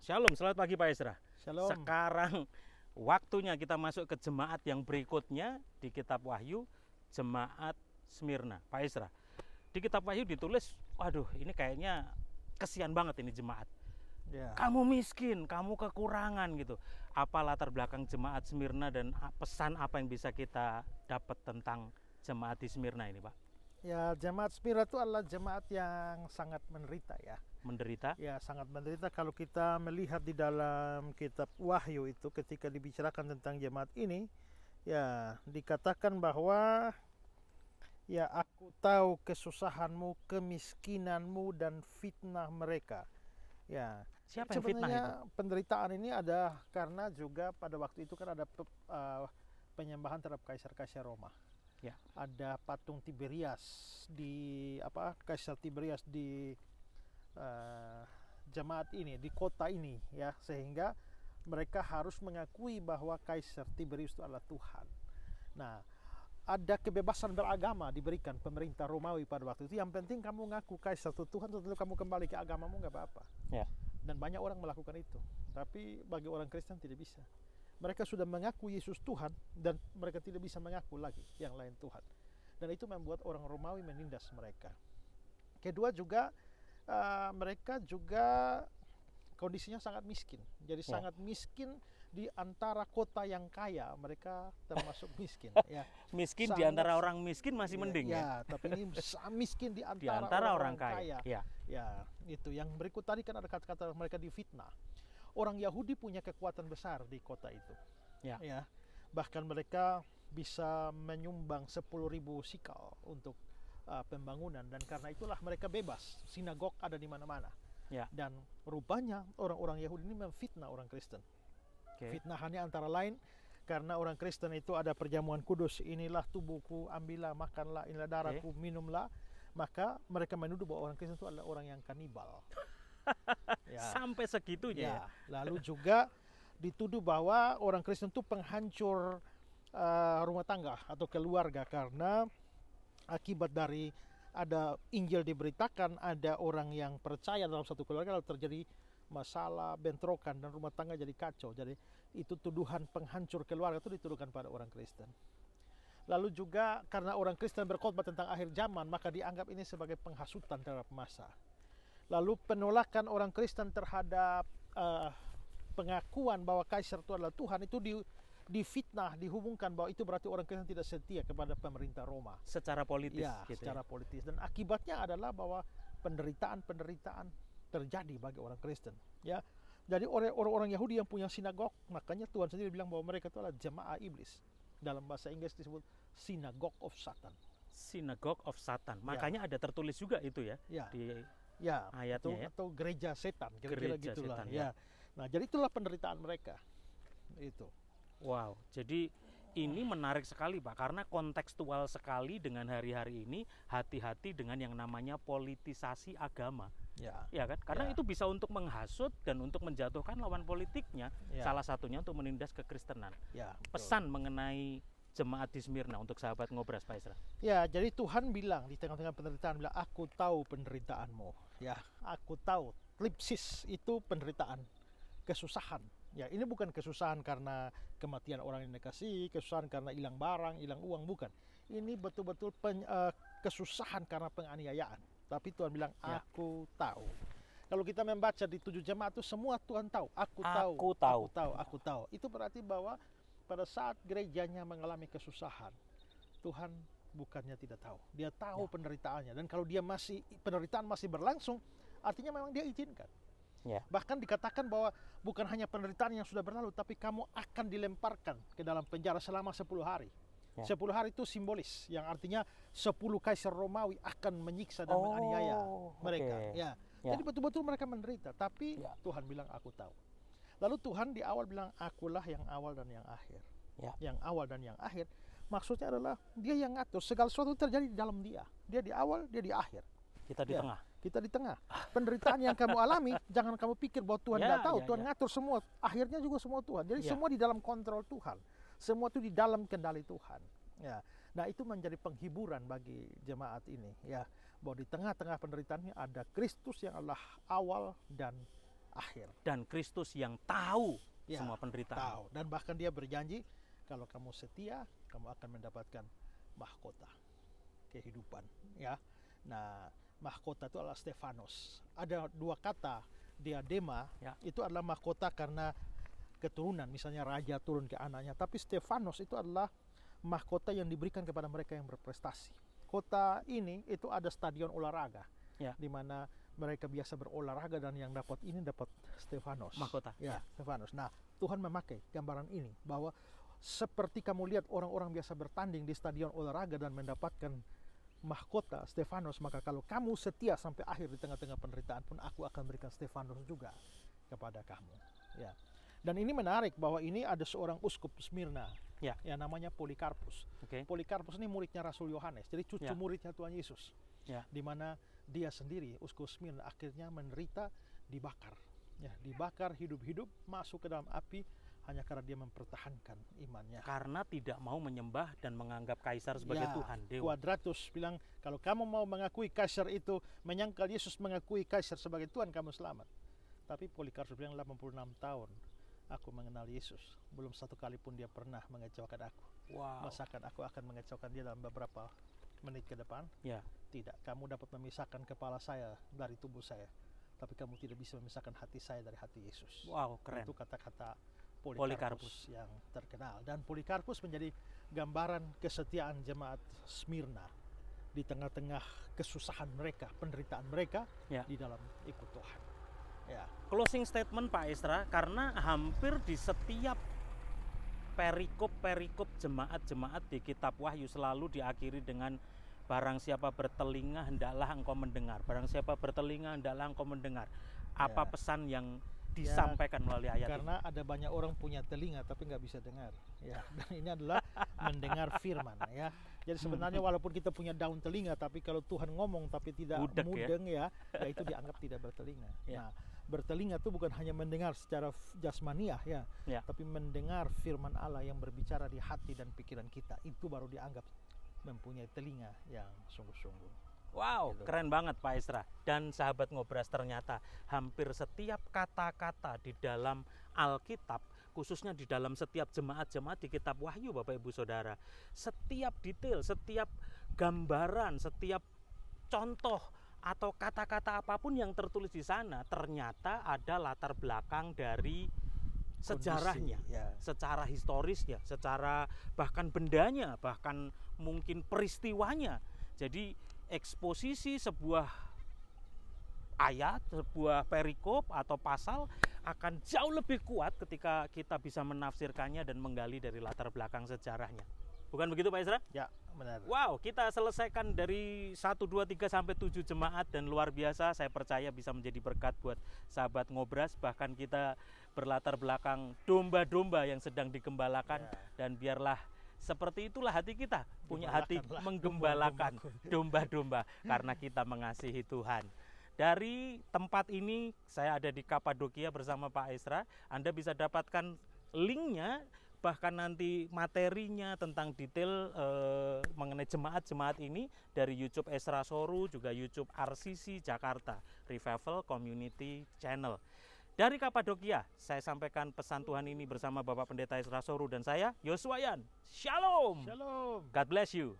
Shalom, selamat pagi Pak Ezra. Shalom. Sekarang waktunya kita masuk ke jemaat yang berikutnya di kitab Wahyu, jemaat Smyrna. Pak Ezra, di kitab Wahyu ditulis, waduh ini kayaknya kesian banget ini jemaat. Ya. Kamu miskin, kamu kekurangan gitu. Apa latar belakang jemaat Smyrna dan pesan apa yang bisa kita dapat tentang jemaat di Smyrna ini Pak? Ya, jemaat Smyrna itu adalah jemaat yang sangat menderita ya. Menderita? Ya, sangat menderita kalau kita melihat di dalam kitab Wahyu itu ketika dibicarakan tentang jemaat ini, ya dikatakan bahwa ya aku tahu kesusahanmu, kemiskinanmu dan fitnah mereka. Ya, Siapa yang fitnah itu? sebenarnya penderitaan ini ada karena juga pada waktu itu kan ada penyembahan terhadap kaisar-kaisar Roma. Ya. Ada patung Tiberias di Kaisar Tiberias di jemaat ini, di kota ini ya, sehingga mereka harus mengakui bahwa Kaisar Tiberius itu adalah Tuhan. Nah, ada kebebasan beragama diberikan pemerintah Romawi pada waktu itu. Yang penting kamu ngaku Kaisar itu Tuhan, tentu kamu kembali ke agamamu nggak apa-apa. Ya. Dan banyak orang melakukan itu. Tapi bagi orang Kristen tidak bisa. Mereka sudah mengaku Yesus Tuhan dan mereka tidak bisa mengaku lagi yang lain Tuhan. Dan itu membuat orang Romawi menindas mereka. Kedua juga mereka juga kondisinya sangat miskin. Jadi sangat miskin di antara kota yang kaya, mereka termasuk miskin ya. Miskin di antara orang miskin masih mending ya. Tapi ini miskin di Di antara antara orang kaya. Ya. Ya, itu yang berikut tadi kan ada kata-kata mereka difitnah. Orang Yahudi punya kekuatan besar di kota itu. Ya. Bahkan mereka bisa menyumbang 10.000 sikal untuk pembangunan, dan karena itulah mereka bebas. Sinagog ada di mana-mana. Ya. Dan rupanya orang-orang Yahudi ini memfitnah orang Kristen. Fitnahannya antara lain karena orang Kristen itu ada perjamuan kudus. Inilah tubuhku, ambillah, makanlah, inilah darahku, minumlah. Maka mereka menuduh bahwa orang Kristen itu adalah orang yang kanibal. Ya. Sampai segitunya ya. Lalu juga dituduh bahwa orang Kristen itu penghancur rumah tangga atau keluarga, karena akibat dari ada Injil diberitakan, ada orang yang percaya dalam satu keluarga lalu terjadi masalah, bentrokan, dan rumah tangga jadi kacau. Jadi itu tuduhan penghancur keluarga itu dituduhkan pada orang Kristen. Lalu juga karena orang Kristen berkhotbah tentang akhir zaman, maka dianggap ini sebagai penghasutan terhadap masa. Lalu penolakan orang Kristen terhadap pengakuan bahwa Kaisar itu adalah Tuhan itu difitnah, dihubungkan bahwa itu berarti orang Kristen tidak setia kepada pemerintah Roma. Secara politis. Ya, gitu secara politis. Dan akibatnya adalah bahwa penderitaan terjadi bagi orang Kristen. Ya, jadi orang-orang Yahudi yang punya sinagog, makanya Tuhan sendiri bilang bahwa mereka itu adalah jemaah iblis. Dalam bahasa Inggris disebut synagogue of Satan. Synagogue of Satan. Makanya ada tertulis juga itu ya. Di ayatnya atau gereja setan, kira-kira gitulah. Setan, ya. Nah, jadi itulah penderitaan mereka. Itu. Wow, jadi ini menarik sekali Pak, karena kontekstual sekali dengan hari-hari ini. Hati-hati dengan yang namanya politisasi agama. Ya kan? Karena itu bisa untuk menghasut dan untuk menjatuhkan lawan politiknya. Salah satunya untuk menindas kekristenan. Pesan mengenai jemaat di Smyrna untuk sahabat Ngobras Pak Ezra. Ya, jadi Tuhan bilang di tengah-tengah penderitaan, bilang, aku tahu penderitaanmu. Ya, aku tahu. Klipsis itu penderitaan, kesusahan. Ya, ini bukan kesusahan karena kematian orang yang dikasihi, kesusahan karena hilang barang, hilang uang, bukan. Ini betul-betul kesusahan karena penganiayaan. Tapi Tuhan bilang, aku tahu. Kalau kita membaca di 7 jemaat itu semua Tuhan tahu. Aku tahu. Itu berarti bahwa pada saat gerejanya mengalami kesusahan, Tuhan bukannya tidak tahu. Dia tahu penderitaannya. Dan kalau penderitaan masih berlangsung, artinya memang dia izinkan. Bahkan dikatakan bahwa bukan hanya penderitaan yang sudah berlalu, tapi kamu akan dilemparkan ke dalam penjara selama 10 hari. 10 hari itu simbolis, yang artinya 10 kaisar Romawi akan menyiksa dan menganiaya mereka. Jadi betul-betul mereka menderita, tapi Tuhan bilang aku tahu. Lalu Tuhan di awal bilang, akulah yang awal dan yang akhir. Yang awal dan yang akhir maksudnya adalah dia yang ngatur segala sesuatu terjadi di dalam dia. Dia di awal, dia di akhir. Kita di tengah. Kita di tengah. Penderitaan yang kamu alami, jangan kamu pikir bahwa Tuhan tidak tahu. Tuhan ngatur semua. Akhirnya juga semua Tuhan. Jadi semua di dalam kontrol Tuhan. Semua itu di dalam kendali Tuhan. Nah, itu menjadi penghiburan bagi jemaat ini. Bahwa di tengah-tengah penderitaan ini ada Kristus yang adalah awal dan akhir. Dan Kristus yang tahu Ya, semua penderitaan. tahu. Dan bahkan dia berjanji, kalau kamu setia, kamu akan mendapatkan mahkota kehidupan. Ya, nah mahkota itu adalah Stefanus. Ada dua kata, diadema, Ya. itu adalah mahkota karena keturunan, misalnya raja turun ke anaknya. Tapi Stefanus itu adalah mahkota yang diberikan kepada mereka yang berprestasi. Kota ini itu ada stadion olahraga, Ya. di mana mereka biasa berolahraga, dan yang dapat ini dapat Stefanus. Mahkota. Ya, Stefanus. Nah, Tuhan memakai gambaran ini bahwa seperti kamu lihat orang-orang biasa bertanding di stadion olahraga dan mendapatkan mahkota Stefanus, maka kalau kamu setia sampai akhir di tengah-tengah penderitaan pun, aku akan berikan Stefanus juga kepada kamu. Ya. Dan ini menarik bahwa ini ada seorang uskup Smyrna, Ya. yang namanya Polikarpus. Oke. Polikarpus ini muridnya Rasul Yohanes, jadi cucu Ya. muridnya Tuhan Yesus. Ya. Di mana dia sendiri, uskup Smyrna, akhirnya menderita, dibakar. Ya, dibakar hidup-hidup, masuk ke dalam api hanya karena dia mempertahankan imannya. Karena tidak mau menyembah dan menganggap kaisar sebagai Ya, Tuhan, dewa. Quadratus bilang, kalau kamu mau mengakui kaisar itu, menyangkal Yesus mengakui kaisar sebagai Tuhan, kamu selamat. Tapi Polikarpus bilang, 86 tahun aku mengenal Yesus, belum satu kali pun dia pernah mengecewakan aku. Wow. Masakan aku akan mengecewakan dia dalam beberapa menit ke depan? Ya. Tidak, kamu dapat memisahkan kepala saya dari tubuh saya, tapi kamu tidak bisa memisahkan hati saya dari hati Yesus. Wow, keren. Itu kata-kata Polikarpus. Polikarpus yang terkenal. Dan Polikarpus menjadi gambaran kesetiaan jemaat Smyrna di tengah-tengah kesusahan mereka, penderitaan mereka, Ya. di dalam ikut Tuhan. Ya, Closing statement Pak Esra, karena hampir di setiap perikop-perikop jemaat-jemaat di kitab Wahyu selalu diakhiri dengan barang siapa bertelinga hendaklah engkau mendengar. Barang siapa bertelinga hendaklah engkau mendengar. Apa Ya. pesan yang disampaikan melalui ayat ini? karena ada banyak orang punya telinga tapi nggak bisa dengar. Ya, dan ini adalah mendengar firman. Ya, jadi sebenarnya walaupun kita punya daun telinga, tapi kalau Tuhan ngomong tapi tidak Budek, mudeng, ya itu dianggap tidak bertelinga. Ya. Nah, bertelinga itu bukan hanya mendengar secara jasmaniah, ya, Ya. tapi mendengar firman Allah yang berbicara di hati dan pikiran kita. Itu baru dianggap mempunyai telinga yang sungguh-sungguh. Wow, Gitu. keren banget Pak Esra. Dan sahabat Ngobras, ternyata hampir setiap kata-kata di dalam Alkitab, khususnya di dalam setiap jemaat-jemaat di kitab Wahyu, Bapak Ibu Saudara, setiap detail, setiap gambaran, setiap contoh atau kata-kata apapun yang tertulis di sana ternyata ada latar belakang dari sejarahnya, Kondisi, ya. secara historisnya, secara bahkan bendanya, bahkan mungkin peristiwanya. Jadi eksposisi sebuah ayat, sebuah perikop atau pasal akan jauh lebih kuat ketika kita bisa menafsirkannya dan menggali dari latar belakang sejarahnya. Bukan begitu Pak Esra? Ya, benar. Wow, kita selesaikan dari 1, 2, 3 sampai 7 jemaat dan luar biasa. Saya percaya bisa menjadi berkat buat sahabat Ngobras. Bahkan kita berlatar belakang domba-domba yang sedang digembalakan. Ya. Dan biarlah seperti itulah hati kita, punya hati Gembalakanlah menggembalakan domba-dombaku. domba-domba karena kita mengasihi Tuhan. Dari tempat ini saya ada di Kapadokia bersama Pak Esra. Anda bisa dapatkan linknya, bahkan nanti materinya tentang detail mengenai jemaat-jemaat ini dari YouTube Esra Soru, juga YouTube RCC Jakarta Revival Community Channel. Dari Kapadokia, saya sampaikan pesan Tuhan ini bersama Bapak Pendeta Esra Soru dan saya, Yoswayan. Shalom. Shalom. God bless you.